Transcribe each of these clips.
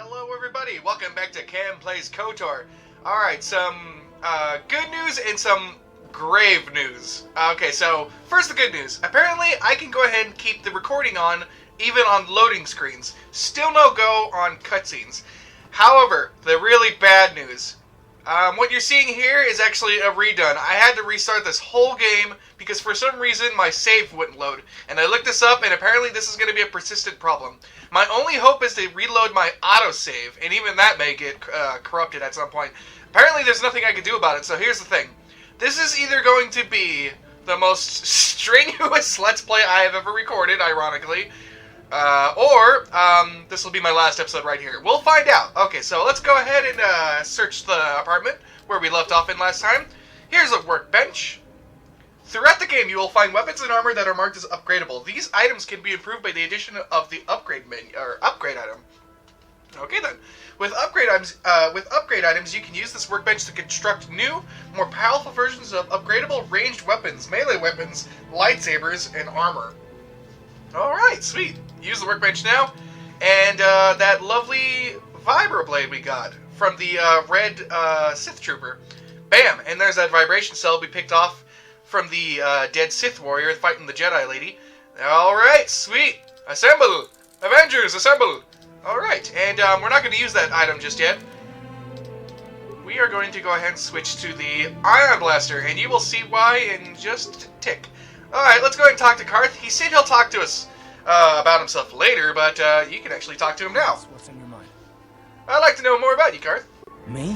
Hello everybody, welcome back to Cam Plays KotOR. Alright, some good news and some grave news. Okay, so first the good news. Apparently I can go ahead and keep the recording on even on loading screens. Still no go on cutscenes. However, the really bad news. What you're seeing here is actually a redone. I had to restart this whole game because for some reason my save wouldn't load. And I looked this up and apparently this is going to be a persistent problem. My only hope is to reload my autosave, and even that may get corrupted at some point. Apparently there's nothing I can do about it, so here's the thing. This is either going to be the most strenuous Let's Play I have ever recorded, ironically, or this will be my last episode right here. We'll find out. Okay, so let's go ahead and search the apartment where we left off in last time. Here's a workbench. Throughout the game, you will find weapons and armor that are marked as upgradable. These items can be improved by the addition of the upgrade menu or upgrade item. Okay then. With upgrade items, you can use this workbench to construct new, more powerful versions of upgradable ranged weapons, melee weapons, lightsabers, and armor. Alright, sweet. Use the workbench now. And that lovely vibroblade we got from the red Sith Trooper. Bam! And there's that vibration cell we picked off from the dead Sith warrior fighting the Jedi lady. Alright, sweet. Assemble! Avengers, assemble! Alright, and we're not going to use that item just yet. We are going to go ahead and switch to the Ion Blaster, and you will see why in just a tick. Alright, let's go ahead and talk to Karth. He said he'll talk to us about himself later, but you can actually talk to him now. What's in your mind? I'd like to know more about you, Karth. Me?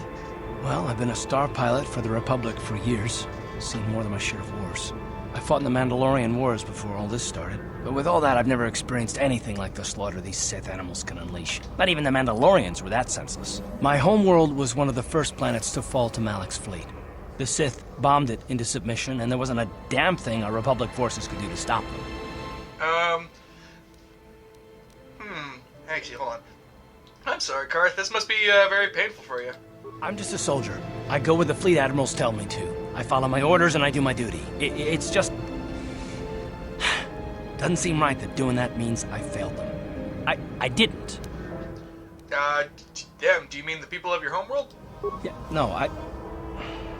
Well, I've been a star pilot for the Republic for years. Seen more than my share of wars. I fought in the Mandalorian Wars before all this started. But with all that, I've never experienced anything like the slaughter these Sith animals can unleash. Not even the Mandalorians were that senseless. My homeworld was one of the first planets to fall to Malak's fleet. The Sith bombed it into submission, and there wasn't a damn thing our Republic forces could do to stop them. Actually, hold on. I'm sorry, Karth. This must be very painful for you. I'm just a soldier. I go where the fleet admirals tell me to. I follow my orders and I do my duty. It's just... doesn't seem right that doing that means I failed them. I didn't. Damn, do you mean the people of your homeworld? Yeah, no,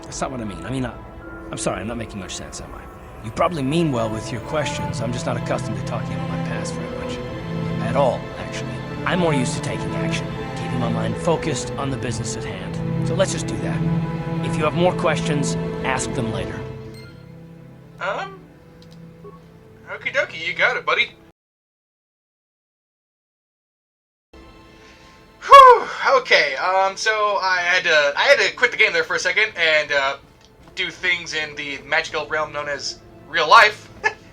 that's not what I mean. I mean, I'm sorry, I'm not making much sense, am I? You probably mean well with your questions. I'm just not accustomed to talking about my past very much. At all, actually. I'm more used to taking action, keeping my mind focused on the business at hand. So let's just do that. If you have more questions, ask them later. Okie dokie, you got it, buddy. Whew, okay, so I had to quit the game there for a second and, do things in the magical realm known as real life.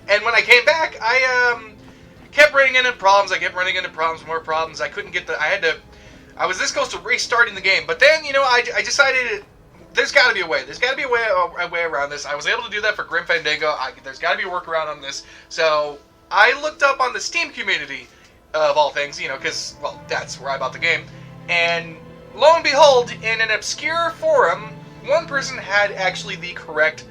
And when I came back, I, kept running into problems. I kept running into problems, more problems. I couldn't get I was this close to restarting the game, but then, you know, I decided there's got to be a way. There's got to be a way around this. I was able to do that for Grim Fandango. There's got to be a workaround on this. So I looked up on the Steam community, of all things, you know, because, well, that's where I bought the game. And lo and behold, in an obscure forum, one person had actually the correct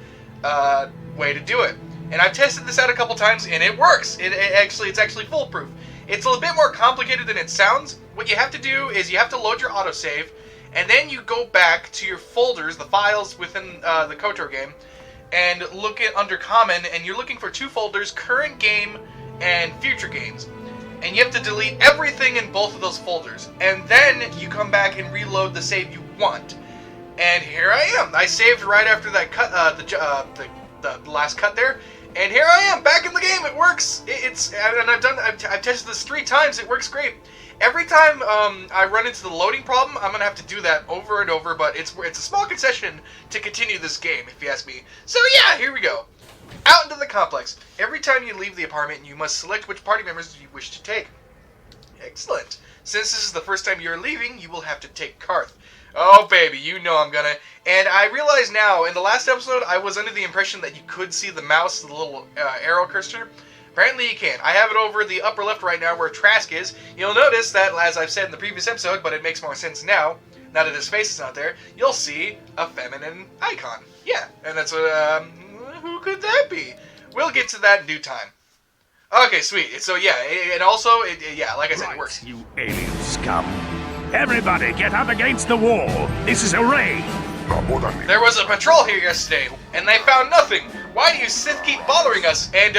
way to do it. And I've tested this out a couple times, and it works. It's actually foolproof. It's a little bit more complicated than it sounds. What you have to do is you have to load your autosave, and then you go back to your folders, the files within the KotOR game, and look at under Common, and you're looking for two folders, Current Game and Future Games. And you have to delete everything in both of those folders. And then you come back and reload the save you want. And here I am. I saved right after that cut, the last cut there. And here I am, back in the game. It works. I've tested this 3 times. It works great. Every time I run into the loading problem, I'm gonna have to do that over and over. But it's a small concession to continue this game, if you ask me. So yeah, here we go. Out into the complex. Every time you leave the apartment, you must select which party members you wish to take. Excellent. Since this is the first time you're leaving, you will have to take Karth. Oh, baby, you know I'm gonna. And I realize now, in the last episode, I was under the impression that you could see the mouse, the little arrow cursor. Apparently you can. I have it over the upper left right now where Trask is. You'll notice that, as I've said in the previous episode, but it makes more sense now that his face is not there, you'll see a feminine icon. Yeah, and that's what, who could that be? We'll get to that in due time. Okay, sweet. So yeah, and also, yeah, like I said, it works. You alien scum. Everybody get up against the wall. This is a raid. There was a patrol here yesterday, and they found nothing. Why do you Sith keep bothering us? And,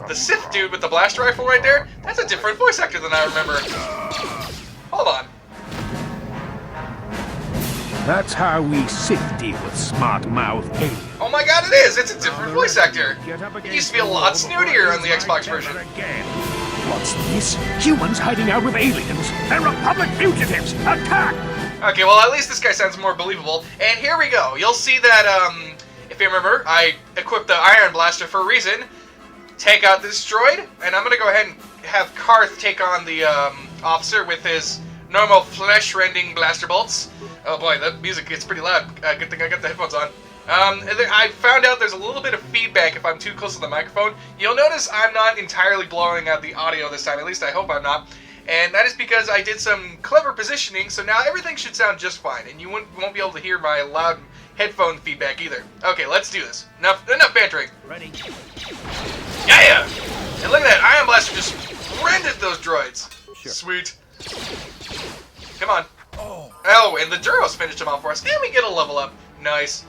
the Sith dude with the blaster rifle right there, that's a different voice actor than I remember. Hold on. That's how we Sith deal with smart-mouthed aliens. Oh my god, it is! It's a different voice actor. It used to be a lot snootier on the Xbox version. What's this? Humans hiding out with aliens. They're Republic fugitives. Attack! Okay, well, at least this guy sounds more believable. And here we go. You'll see that, if you remember, I equipped the Iron Blaster for a reason. Take out this droid, and I'm gonna go ahead and have Karth take on the, officer with his normal flesh-rending blaster bolts. Oh boy, that music gets pretty loud. Good thing I got the headphones on. I found out there's a little bit of feedback if I'm too close to the microphone. You'll notice I'm not entirely blowing out the audio this time, at least I hope I'm not. And that is because I did some clever positioning, so now everything should sound just fine, and you won't be able to hear my loud headphone feedback either. Okay, let's do this. Enough bantering. Ready? Yeah! And look at that, Iron Blaster just rendered those droids. Sure. Sweet. Come on. Oh, and the Duros finished him off for us, and we get a level up. Nice.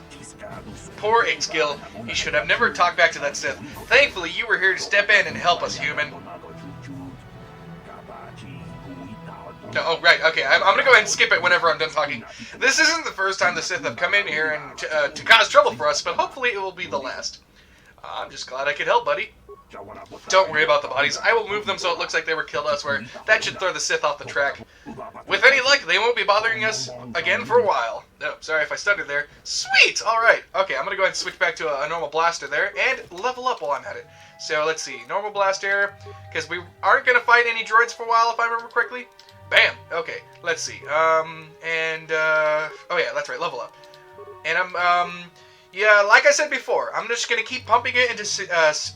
Poor Ixgil. He should have never talked back to that Sith. Thankfully, you were here to step in and help us, human. No, oh, right, okay. I'm gonna go ahead and skip it whenever I'm done talking. This isn't the first time the Sith have come in here and to cause trouble for us, but hopefully it will be the last. I'm just glad I could help, buddy. Don't worry about the bodies. I will move them so it looks like they were killed elsewhere. That should throw the Sith off the track. With any luck, they won't be bothering us again for a while. No, sorry if I stuttered there. Sweet! Alright. Okay, I'm gonna go ahead and switch back to a normal blaster there, and level up while I'm at it. So, let's see. Normal blaster, because we aren't gonna fight any droids for a while, if I remember correctly. Bam! Okay, let's see. Oh yeah, that's right, level up. And yeah, like I said before, I'm just going to keep pumping it into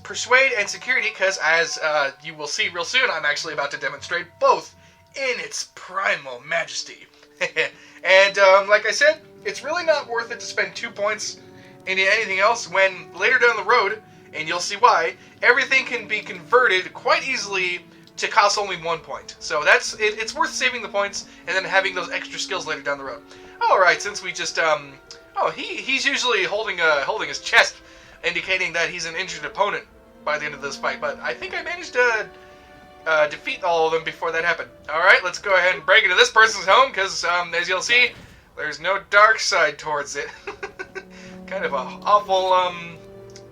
Persuade and Security, because as you will see real soon, I'm actually about to demonstrate both in its primal majesty. And like I said, it's really not worth it to spend 2 points into anything else when later down the road, and you'll see why, everything can be converted quite easily to cost only 1 point. So it's worth saving the points and then having those extra skills later down the road. Alright, since we just, oh, he's usually holding his chest, indicating that he's an injured opponent by the end of this fight, but I think I managed to defeat all of them before that happened. Alright, let's go ahead and break into this person's home, because, as you'll see, there's no dark side towards it. Kind of a awful,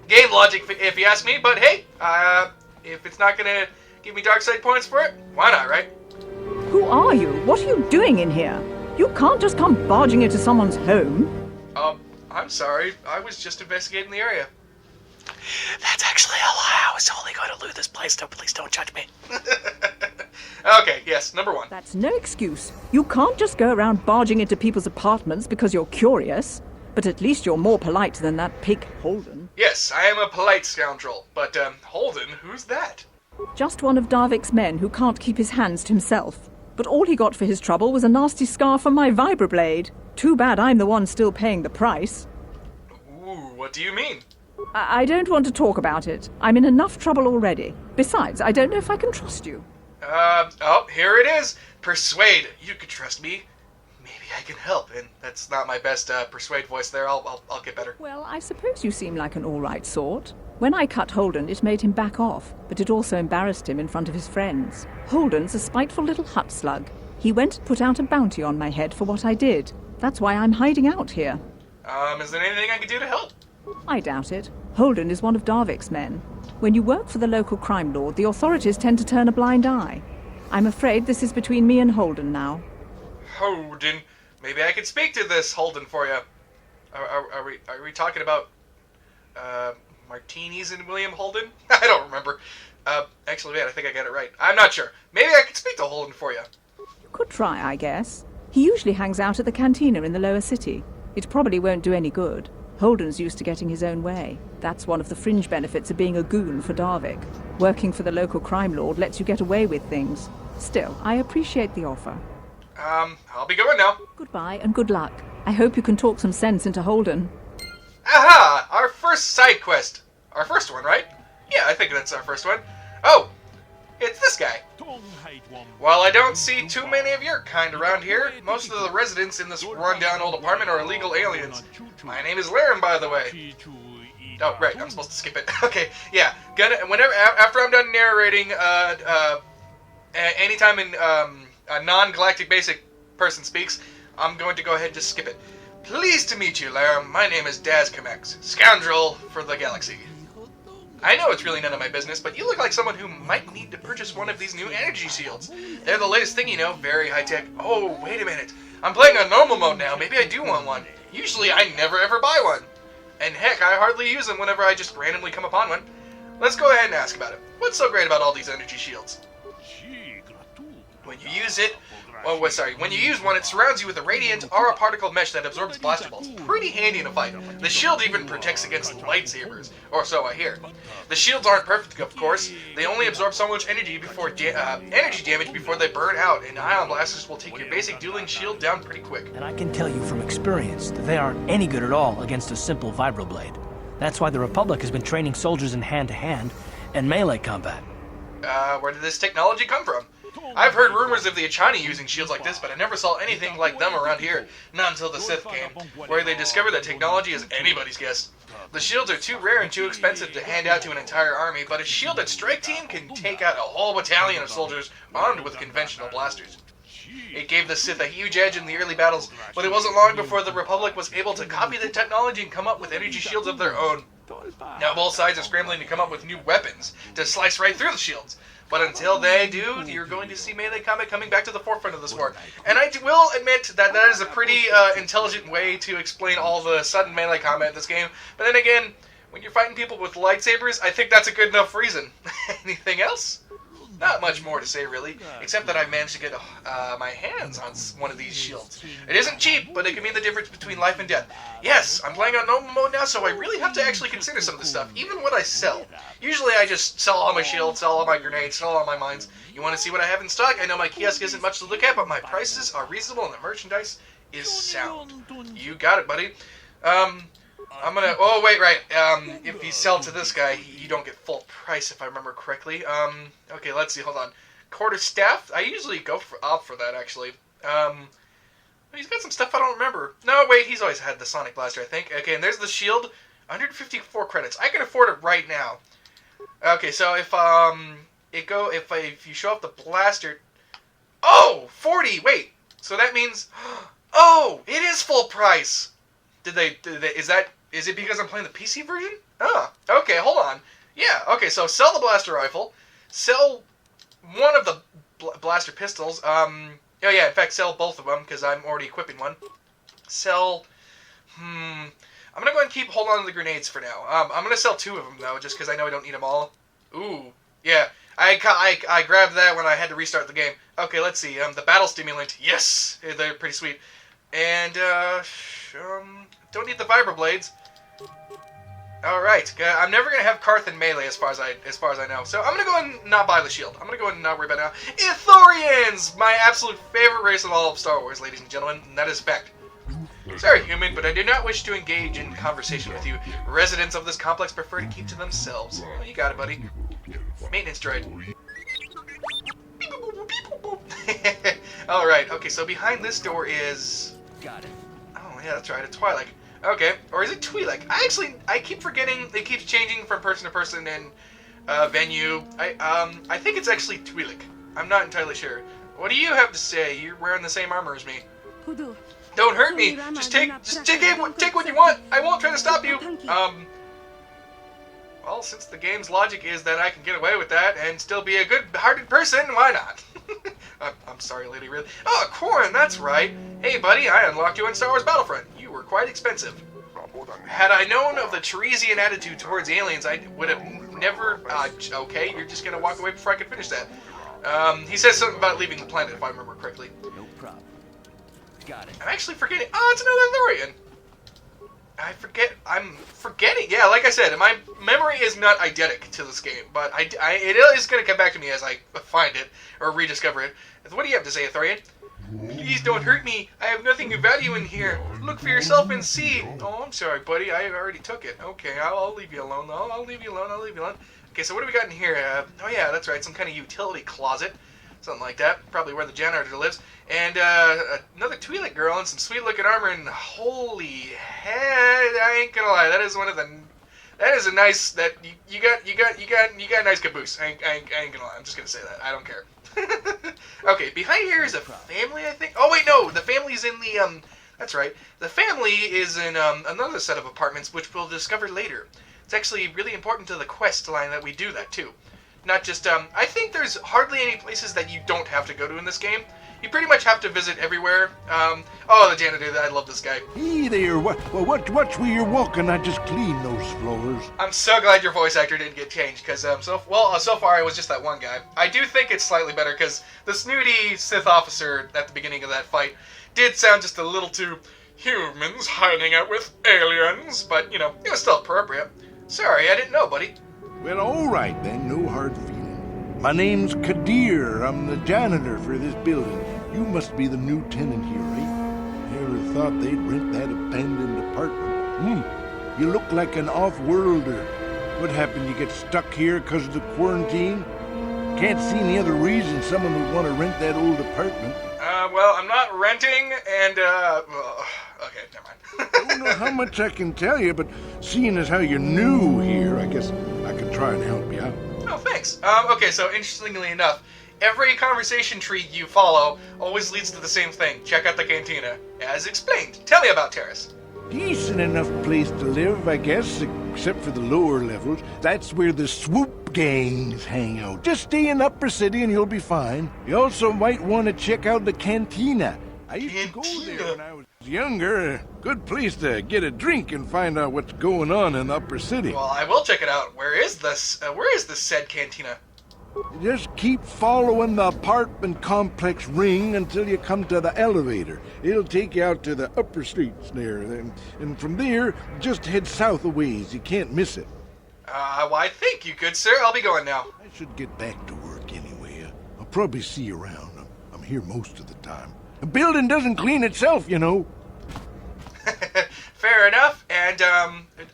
game logic, if you ask me, but hey, if it's not gonna give me dark side points for it, why not, right? Who are you? What are you doing in here? You can't just come barging into someone's home. I'm sorry. I was just investigating the area. That's actually a lie. I was only going to loot this place, so please don't judge me. Okay, yes, number one. That's no excuse. You can't just go around barging into people's apartments because you're curious. But at least you're more polite than that pig Holden. Yes, I am a polite scoundrel, but, Holden, who's that? Just one of Darvik's men who can't keep his hands to himself. But all he got for his trouble was a nasty scar from my vibroblade. Too bad I'm the one still paying the price. Ooh, what do you mean? I don't want to talk about it. I'm in enough trouble already. Besides, I don't know if I can trust you. Oh, here it is. Persuade. You can trust me. Maybe I can help. And that's not my best, persuade voice there. I'll get better. Well, I suppose you seem like an all-right sort. When I cut Holden, it made him back off, but it also embarrassed him in front of his friends. Holden's a spiteful little hut slug. He went and put out a bounty on my head for what I did. That's why I'm hiding out here. Is there anything I can do to help? I doubt it. Holden is one of Darvik's men. When you work for the local crime lord, the authorities tend to turn a blind eye. I'm afraid this is between me and Holden now. Holden? Maybe I could speak to this Holden for you. Are we talking about, Martinis and William Holden? I don't remember. Actually, man, I think I got it right. I'm not sure. Maybe I could speak to Holden for you. You could try, I guess. He usually hangs out at the cantina in the lower city. It probably won't do any good. Holden's used to getting his own way. That's one of the fringe benefits of being a goon for Darvik. Working for the local crime lord lets you get away with things. Still, I appreciate the offer. I'll be going now. Goodbye and good luck. I hope you can talk some sense into Holden. Aha! Our first side quest. Our first one, right? Yeah, I think that's our first one. Oh! It's this guy. While I don't see too many of your kind around here, most of the residents in this rundown old apartment are illegal aliens. My name is Liran, by the way. Oh, right, I'm supposed to skip it. Okay, yeah. After I'm done narrating, anytime a non-galactic basic person speaks, I'm going to go ahead and just skip it. Pleased to meet you, Liran. My name is Daz Kamex, scoundrel for the galaxy. I know it's really none of my business, but you look like someone who might need to purchase one of these new energy shields. They're the latest thing, you know, very high-tech. Oh, wait a minute. I'm playing on normal mode now. Maybe I do want one. Usually I never ever buy one. And heck, I hardly use them whenever I just randomly come upon one. Let's go ahead and ask about it. What's so great about all these energy shields? When you use it, when you use one, it surrounds you with a radiant aura particle mesh that absorbs blaster bolts. Pretty handy in a fight. The shield even protects against lightsabers, or so I hear. The shields aren't perfect, of course. They only absorb so much energy damage before they burn out, and ion blasters will take your basic dueling shield down pretty quick. And I can tell you from experience that they aren't any good at all against a simple vibroblade. That's why the Republic has been training soldiers in hand-to-hand and melee combat. Where did this technology come from? I've heard rumors of the Achani using shields like this, but I never saw anything like them around here. Not until the Sith came, where they discovered that technology is anybody's guess. The shields are too rare and too expensive to hand out to an entire army, but a shielded strike team can take out a whole battalion of soldiers armed with conventional blasters. It gave the Sith a huge edge in the early battles, but it wasn't long before the Republic was able to copy the technology and come up with energy shields of their own. Now both sides are scrambling to come up with new weapons to slice right through the shields. But until they do, you're going to see melee combat coming back to the forefront of this war. And I will admit that that is a pretty intelligent way to explain all the sudden melee combat in this game. But then again, when you're fighting people with lightsabers, I think that's a good enough reason. Anything else? Not much more to say, really, except that I've managed to get my hands on one of these shields. It isn't cheap, but it can mean the difference between life and death. Yes, I'm playing on normal mode now, so I really have to actually consider some of this stuff, even what I sell. Usually I just sell all my shields, sell all my grenades, sell all my mines. You want to see what I have in stock? I know my kiosk isn't much to look at, but my prices are reasonable and the merchandise is sound. You got it, buddy. I'm gonna... Oh, wait, right. If you sell to this guy, you don't get full price, if I remember correctly. Okay, let's see. Hold on. Quarterstaff? I usually opt for that, actually. He's got some stuff I don't remember. No, wait, he's always had the Sonic Blaster, I think. Okay, and there's the shield. 154 credits. I can afford it right now. Okay, so if you show off the blaster... Oh! 40! Wait! So that means... Oh! It is full price! Is it because I'm playing the PC version? Ah, okay, hold on. Yeah, okay, so sell the blaster rifle, sell one of the blaster pistols, oh yeah, in fact, sell both of them, because I'm already equipping one. Sell, I'm gonna go ahead and hold on to the grenades for now. I'm gonna sell 2 of them, though, just because I know I don't need them all. Ooh, yeah, I grabbed that when I had to restart the game. Okay, let's see, the battle stimulant, yes, they're pretty sweet. And, don't need the vibroblades. Alright, I'm never going to have Karth in melee as far as I know. So I'm going to go and not buy the shield. I'm going to go and not worry about it now. Ithorians! My absolute favorite race of all of Star Wars, ladies and gentlemen, and that is fact. Sorry, human, but I do not wish to engage in conversation with you. Residents of this complex prefer to keep to themselves. Oh, you got it, buddy. Maintenance droid. Alright, okay, so behind this door is... Got it. Oh, yeah, that's right, a Twi'lek. Okay, or is it Twi'lek? I keep forgetting. It keeps changing from person to person and venue. I think it's actually Twi'lek. I'm not entirely sure. What do you have to say? You're wearing the same armor as me. Don't hurt me. Just take what you want. I won't try to stop you. Well, since the game's logic is that I can get away with that and still be a good-hearted person, why not? I'm sorry, Lady Ridley. Oh, Corrin, that's right. Hey, buddy, I unlocked you in Star Wars Battlefront. You were quite expensive. Had I known of the Teresian attitude towards aliens, I would have never... okay, you're just going to walk away before I can finish that. He says something about leaving the planet, if I remember correctly. No problem. Got it. I'm actually forgetting... Oh, it's another Thorian. I'm forgetting. Yeah, like I said, my memory is not eidetic to this game, but it is going to come back to me as I find it or rediscover it. What do you have to say, Thorian? Please don't hurt me. I have nothing of value in here. Look for yourself and see. Oh, I'm sorry, buddy. I already took it. Okay, I'll leave you alone. I'll leave you alone. Okay, so what do we got in here? Oh yeah, that's right, some kind of utility closet. Something like that. Probably where the janitor lives. And another Twi'lek girl in some sweet-looking armor. And holy head, I ain't gonna lie, that is one of the. That is a nice. That you got a nice caboose. I ain't gonna lie. I'm just gonna say that. I don't care. Okay, behind here is a family, I think. Oh wait, no, the family's in the That's right. The family is in another set of apartments, which we'll discover later. It's actually really important to the quest line that we do that too. Not just, I think there's hardly any places that you don't have to go to in this game. You pretty much have to visit everywhere. Oh, the janitor, I love this guy. Hey there, watch where you're walking, I just cleaned those floors. I'm so glad your voice actor didn't get changed, because, so far it was just that one guy. I do think it's slightly better, because the snooty Sith officer at the beginning of that fight did sound just a little too humans hiding out with aliens, but, you know, it was still appropriate. Sorry, I didn't know, buddy. Well, all right then, no hard feeling. My name's Kadir. I'm the janitor for this building. You must be the new tenant here, right? Never thought they'd rent that abandoned apartment. You look like an off-worlder. What happened? You get stuck here because of the quarantine? Can't see any other reason someone would want to rent that old apartment. Well, I'm not renting, and, okay, never mind. I don't know how much I can tell you, but seeing as how you're new here, I guess I can try and help you out. Oh, thanks. Okay, so interestingly enough, every conversation tree you follow always leads to the same thing. Check out the cantina. As explained. Tell me about Terrace. Decent enough place to live, I guess, except for the lower levels. That's where the swoop gangs hang out. Just stay in Upper City and you'll be fine. You also might want to check out the cantina. I used to go there when I was younger. A good place to get a drink and find out what's going on in Upper City. Well, I will check it out. Where is this said cantina? Just keep following the apartment complex ring until you come to the elevator. It'll take you out to the upper streets there. And from there, just head south a ways. You can't miss it. Why, thank you, good sir. I'll be going now. I should get back to work anyway. I'll probably see you around. I'm here most of the time. The building doesn't clean itself, you know. Fair enough. And,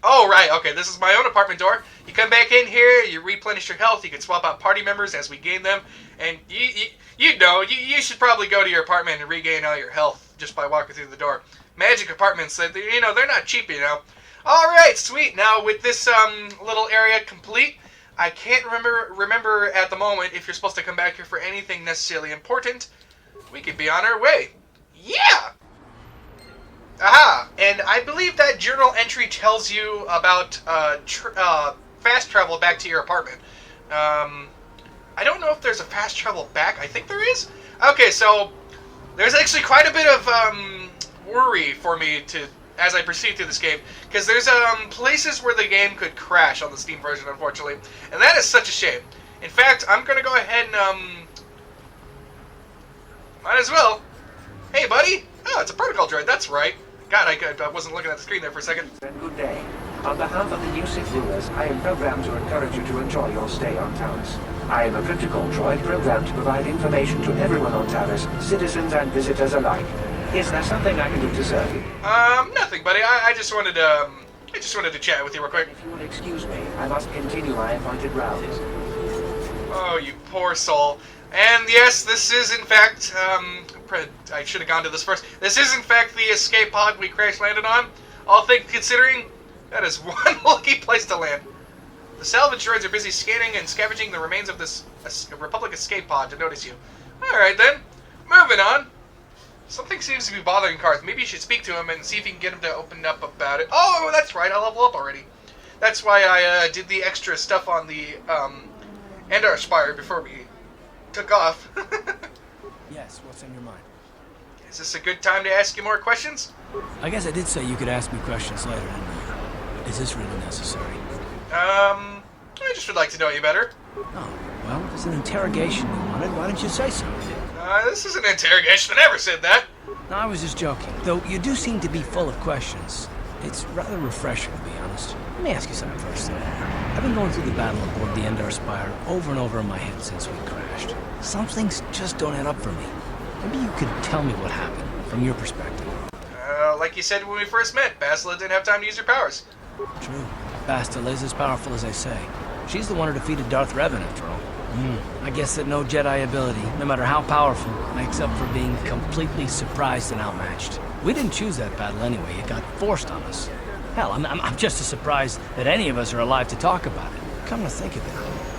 oh, right, okay, this is my own apartment door. You come back in here, you replenish your health, you can swap out party members as we gain them, and you should probably go to your apartment and regain all your health just by walking through the door. Magic apartments, they're not cheap, you know. Alright, sweet. Now, with this, little area complete, I can't remember at the moment if you're supposed to come back here for anything necessarily important. We could be on our way. Yeah! Aha! And I believe that journal entry tells you about fast travel back to your apartment. I don't know if there's a fast travel back. I think there is. Okay, so there's actually quite a bit of worry for me as I proceed through this game, because there's places where the game could crash on the Steam version, unfortunately, and that is such a shame. In fact, I'm gonna go ahead and might as well. Hey, buddy. Oh, it's a protocol droid. That's right. God, I wasn't looking at the screen there for a second. Good day. On behalf of the new Sith rulers, I am programmed to encourage you to enjoy your stay on Talos. I am a critical droid programmed to provide information to everyone on Talos, citizens and visitors alike. Is there something I can do to serve you? Nothing, buddy. I just wanted to chat with you real quick. If you will excuse me, I must continue my appointed rounds. Oh, you poor soul. And yes, this is in fact, I should have gone to this first. This is in fact the escape pod we crash landed on. All things considering, that is one lucky place to land. The salvage droids are busy scanning and scavenging the remains of this Republic escape pod to notice you. Alright then, moving on. Something seems to be bothering Karth. Maybe you should speak to him and see if you can get him to open up about it. Oh, that's right, I level up already. That's why I did the extra stuff on the Endar Spire before we took off. Yes, what's on your mind? Is this a good time to ask you more questions? I guess I did say you could ask me questions later, didn't I? Is this really necessary? I just would like to know you better. Oh, well, if it's an interrogation you wanted, why didn't you say so? This is an interrogation. I never said that. No, I was just joking. Though you do seem to be full of questions. It's rather refreshing, to be honest. Let me ask you something first, though. I've been going through the battle aboard the Endar Spire over and over in my head since we crashed. Some things just don't add up for me. Maybe you could tell me what happened, from your perspective. Like you said when we first met, Bastila didn't have time to use her powers. True. Bastila is as powerful as they say. She's the one who defeated Darth Revan, after all. I guess that no Jedi ability, no matter how powerful, makes up for being completely surprised and outmatched. We didn't choose that battle anyway. It got forced on us. Hell, I'm just as surprised that any of us are alive to talk about it. Come to think of it,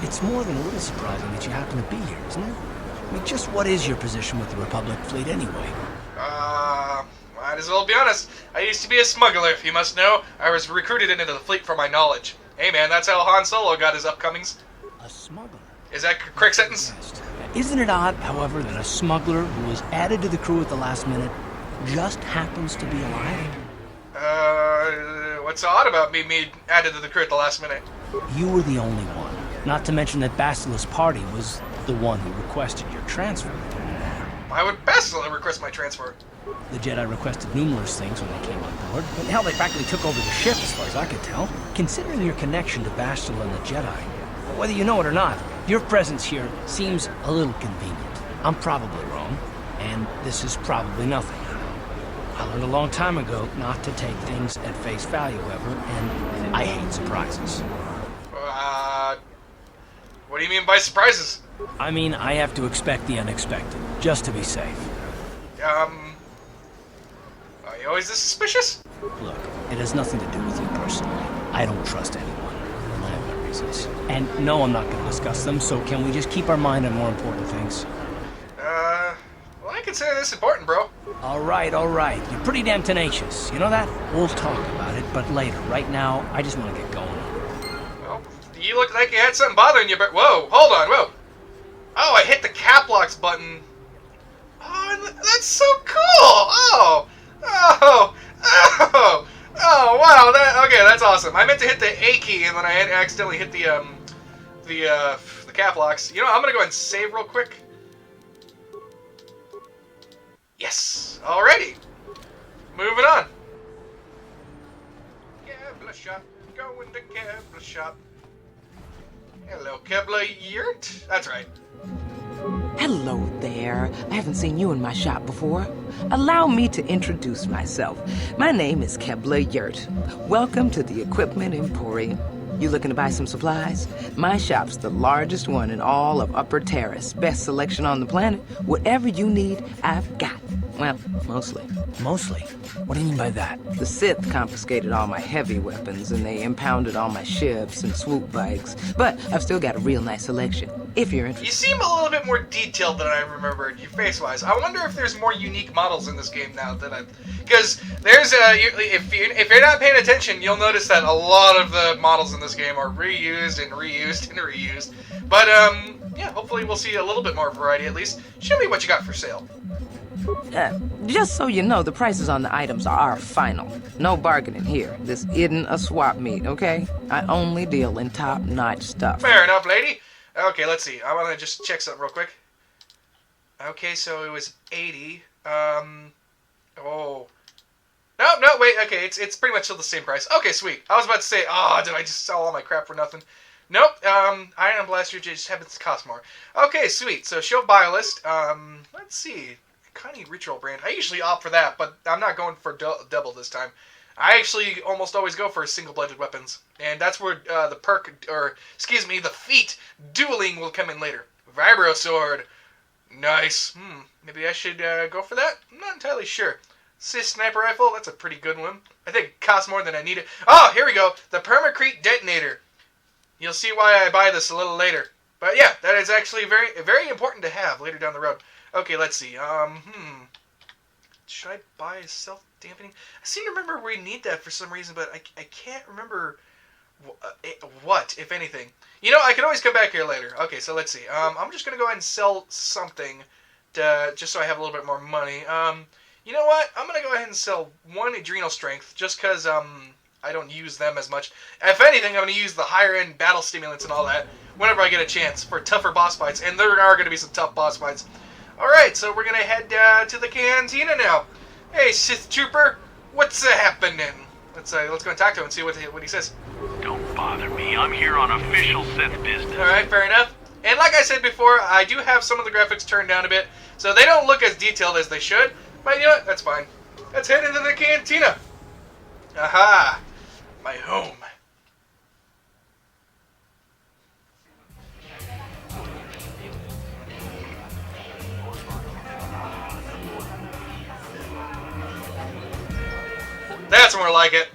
it's more than a little surprising that you happen to be here, isn't it? I mean, just what is your position with the Republic fleet anyway? Might as well be honest. I used to be a smuggler, if you must know. I was recruited into the fleet for my knowledge. Hey man, that's how Han Solo got his upcomings. A smuggler? Is that a correct sentence? Isn't it odd, however, that a smuggler who was added to the crew at the last minute just happens to be alive? What's odd about me added to the crew at the last minute? You were the only one. Not to mention that Basila's party was the one who requested your transfer. Why would Basila request my transfer? The Jedi requested numerous things when they came on board, but hell, they practically took over the ship as far as I could tell. Considering your connection to Bastila and the Jedi, whether you know it or not, your presence here seems a little convenient. I'm probably wrong, and this is probably nothing. I learned a long time ago not to take things at face value, however, and I hate surprises. What do you mean by surprises? I mean, I have to expect the unexpected, just to be safe. Are you always this suspicious? Look, it has nothing to do with you personally. I don't trust anyone. I have my reasons. And no, I'm not going to discuss them, so can we just keep our mind on more important things? Well, I consider this important, bro. All right. You're pretty damn tenacious. You know that? We'll talk about it, but later. Right now, I just want to get going. Well, you look like you had something bothering you, but whoa, hold on, whoa. Oh, I hit the cap locks button. Oh, that's so cool. Oh, wow. Okay, that's awesome. I meant to hit the A key, and then I had accidentally hit the cap locks. You know, I'm gonna go ahead and save real quick. Yes. Alrighty. Moving on. Kebla shop. Going to Kebla shop. Hello, Kebla Yurt. That's right. Hello there. I haven't seen you in my shop before. Allow me to introduce myself. My name is Kebla Yurt. Welcome to the Equipment Emporium. You looking to buy some supplies? My shop's the largest one in all of Upper Terrace. Best selection on the planet. Whatever you need, I've got. Well, mostly. Mostly? What do you mean by that? The Sith confiscated all my heavy weapons, and they impounded all my ships and swoop bikes. But I've still got a real nice selection, if you're interested. You seem a little bit more detailed than I remembered, you face-wise. I wonder if there's more unique models in this game now than because there's if you're not paying attention, you'll notice that a lot of the models in this game are reused and reused and reused. But yeah, hopefully we'll see a little bit more variety at least. Show me what you got for sale. Just so you know, the prices on the items are final. No bargaining here. This isn't a swap meet, okay? I only deal in top-notch stuff. Fair enough, lady. Okay, let's see. I want to just check something real quick. Okay, so it was 80. Oh. No, wait. Okay, it's pretty much still the same price. Okay, sweet. I was about to say, oh, did I just sell all my crap for nothing? Nope. Iron Blaster just happens to cost more. Okay, sweet. So show buy list. Let's see. Connie Ritual brand. I usually opt for that, but I'm not going for double this time. I actually almost always go for single-bladed weapons, and that's where the feat dueling will come in later. Vibro sword. Nice. Maybe I should go for that? I'm not entirely sure. Sis sniper rifle. That's a pretty good one. I think it costs more than I need it. Oh, here we go. The Permacrete detonator. You'll see why I buy this a little later. But yeah, that is actually very, very important to have later down the road. Okay, let's see. Should I buy a self-dampening? I seem to remember we need that for some reason, but I can't remember what, if anything. You know, I can always come back here later. Okay, so let's see. I'm just going to go ahead and sell something just so I have a little bit more money. You know what? I'm going to go ahead and sell one Adrenal Strength just because I don't use them as much. If anything, I'm going to use the higher-end battle stimulants and all that whenever I get a chance for tougher boss fights, and there are going to be some tough boss fights. Alright, so we're going to head to the cantina now. Hey, Sith Trooper, what's happening? Let's go and talk to him and see what he says. Don't bother me. I'm here on official Sith business. Alright, fair enough. And like I said before, I do have some of the graphics turned down a bit, so they don't look as detailed as they should. But you know what? That's fine. Let's head into the cantina. Aha! My home. That's more like it.